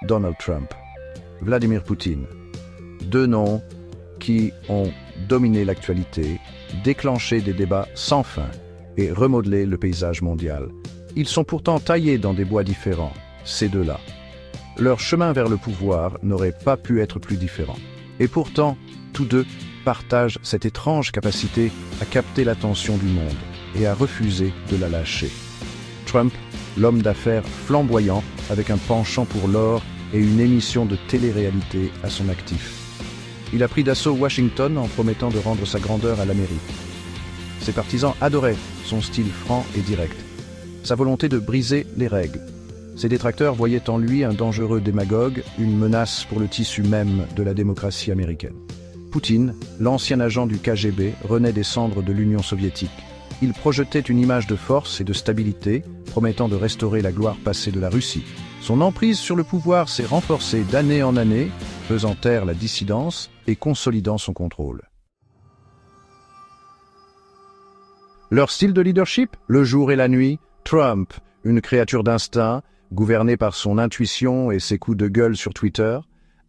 Donald Trump, Vladimir Poutine. Deux noms qui ont dominé l'actualité, déclenché des débats sans fin et remodelé le paysage mondial. Ils sont pourtant taillés dans des bois différents, ces deux-là. Leur chemin vers le pouvoir n'aurait pas pu être plus différent. Et pourtant, tous deux partagent cette étrange capacité à capter l'attention du monde et à refuser de la lâcher. Trump, l'homme d'affaires flamboyant avec un penchant pour l'or et une émission de télé-réalité à son actif. Il a pris d'assaut Washington en promettant de rendre sa grandeur à l'Amérique. Ses partisans adoraient son style franc et direct, sa volonté de briser les règles. Ses détracteurs voyaient en lui un dangereux démagogue, une menace pour le tissu même de la démocratie américaine. Poutine, l'ancien agent du KGB, renaît des cendres de l'Union soviétique. Il projetait une image de force et de stabilité, promettant de restaurer la gloire passée de la Russie. Son emprise sur le pouvoir s'est renforcée d'année en année, faisant taire la dissidence et consolidant son contrôle. Leur style de leadership, le jour et la nuit, Trump, une créature d'instinct, gouverné par son intuition et ses coups de gueule sur Twitter,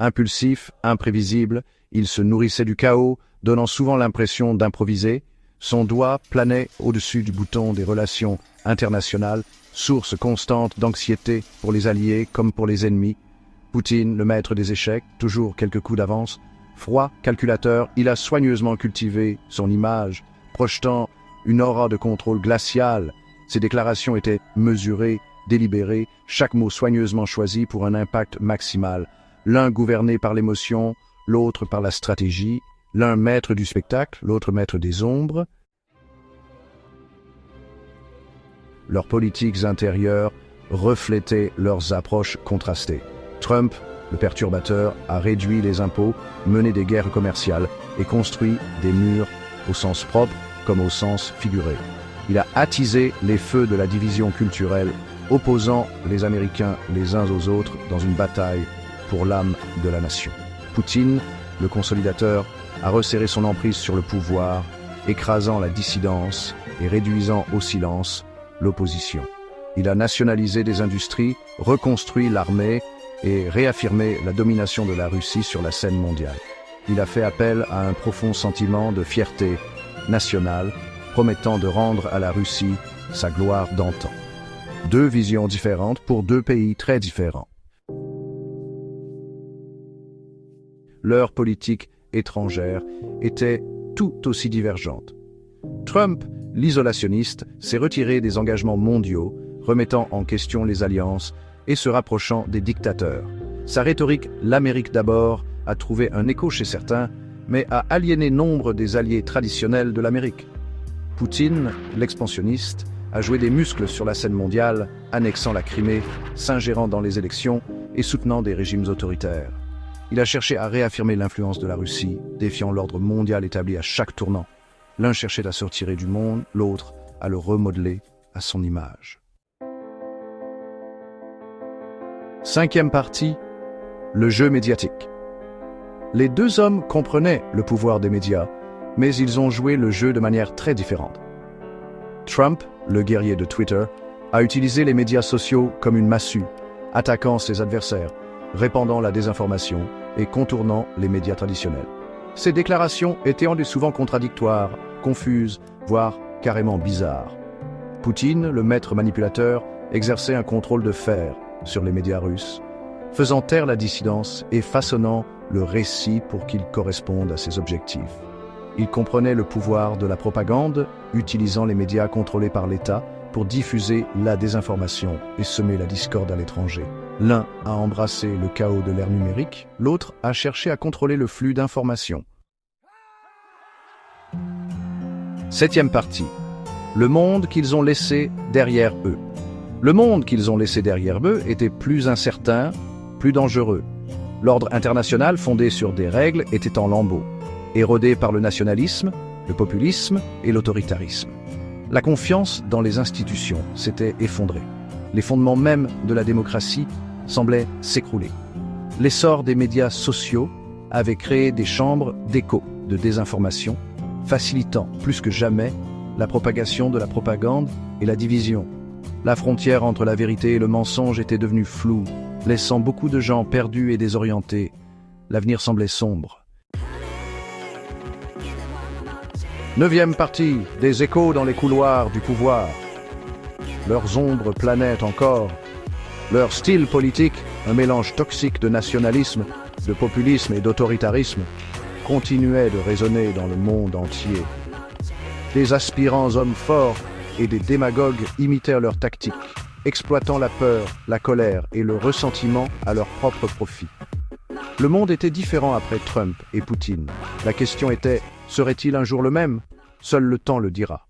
impulsif, imprévisible, il se nourrissait du chaos, donnant souvent l'impression d'improviser. Son doigt planait au-dessus du bouton des relations internationales, source constante d'anxiété pour les alliés comme pour les ennemis. Poutine, le maître des échecs, toujours quelques coups d'avance. Froid, calculateur, il a soigneusement cultivé son image, projetant une aura de contrôle glacial. Ses déclarations étaient mesurées, délibérées, chaque mot soigneusement choisi pour un impact maximal. L'un gouverné par l'émotion, l'autre par la stratégie, l'un maître du spectacle, l'autre maître des ombres. Leurs politiques intérieures reflétaient leurs approches contrastées. Trump, le perturbateur, a réduit les impôts, mené des guerres commerciales et construit des murs au sens propre comme au sens figuré. Il a attisé les feux de la division culturelle, opposant les Américains les uns aux autres dans une bataille pour l'âme de la nation. Poutine, le consolidateur, a resserré son emprise sur le pouvoir, écrasant la dissidence et réduisant au silence l'opposition. Il a nationalisé des industries, reconstruit l'armée et réaffirmé la domination de la Russie sur la scène mondiale. Il a fait appel à un profond sentiment de fierté nationale, promettant de rendre à la Russie sa gloire d'antan. Deux visions différentes pour deux pays très différents. Leur politique étrangère était tout aussi divergente. Trump, l'isolationniste, s'est retiré des engagements mondiaux, remettant en question les alliances et se rapprochant des dictateurs. Sa rhétorique « l'Amérique d'abord » a trouvé un écho chez certains, mais a aliéné nombre des alliés traditionnels de l'Amérique. Poutine, l'expansionniste, a joué des muscles sur la scène mondiale, annexant la Crimée, s'ingérant dans les élections et soutenant des régimes autoritaires. Il a cherché à réaffirmer l'influence de la Russie, défiant l'ordre mondial établi à chaque tournant. L'un cherchait à se retirer du monde, l'autre à le remodeler à son image. Cinquième partie, le jeu médiatique. Les deux hommes comprenaient le pouvoir des médias, mais ils ont joué le jeu de manière très différente. Trump, le guerrier de Twitter, a utilisé les médias sociaux comme une massue, attaquant ses adversaires, répandant la désinformation et contournant les médias traditionnels. Ces déclarations étaient souvent contradictoires, confuses, voire carrément bizarres. Poutine, le maître manipulateur, exerçait un contrôle de fer sur les médias russes, faisant taire la dissidence et façonnant le récit pour qu'il corresponde à ses objectifs. Il comprenait le pouvoir de la propagande, utilisant les médias contrôlés par l'État pour diffuser la désinformation et semer la discorde à l'étranger. L'un a embrassé le chaos de l'ère numérique, l'autre a cherché à contrôler le flux d'informations. Septième partie. Le monde qu'ils ont laissé derrière eux. Le monde qu'ils ont laissé derrière eux était plus incertain, plus dangereux. L'ordre international fondé sur des règles était en lambeaux, érodé par le nationalisme, le populisme et l'autoritarisme. La confiance dans les institutions s'était effondrée. Les fondements même de la démocratie semblaient s'écrouler. L'essor des médias sociaux avait créé des chambres d'écho de désinformation, facilitant plus que jamais la propagation de la propagande et la division. La frontière entre la vérité et le mensonge était devenue floue, laissant beaucoup de gens perdus et désorientés. L'avenir semblait sombre. 9e partie, des échos dans les couloirs du pouvoir. Leurs ombres planaient encore. Leur style politique, un mélange toxique de nationalisme, de populisme et d'autoritarisme, continuait de résonner dans le monde entier. Des aspirants hommes forts et des démagogues imitèrent leurs tactiques, exploitant la peur, la colère et le ressentiment à leur propre profit. Le monde était différent après Trump et Poutine. La question était, serait-il un jour le même? Seul le temps le dira.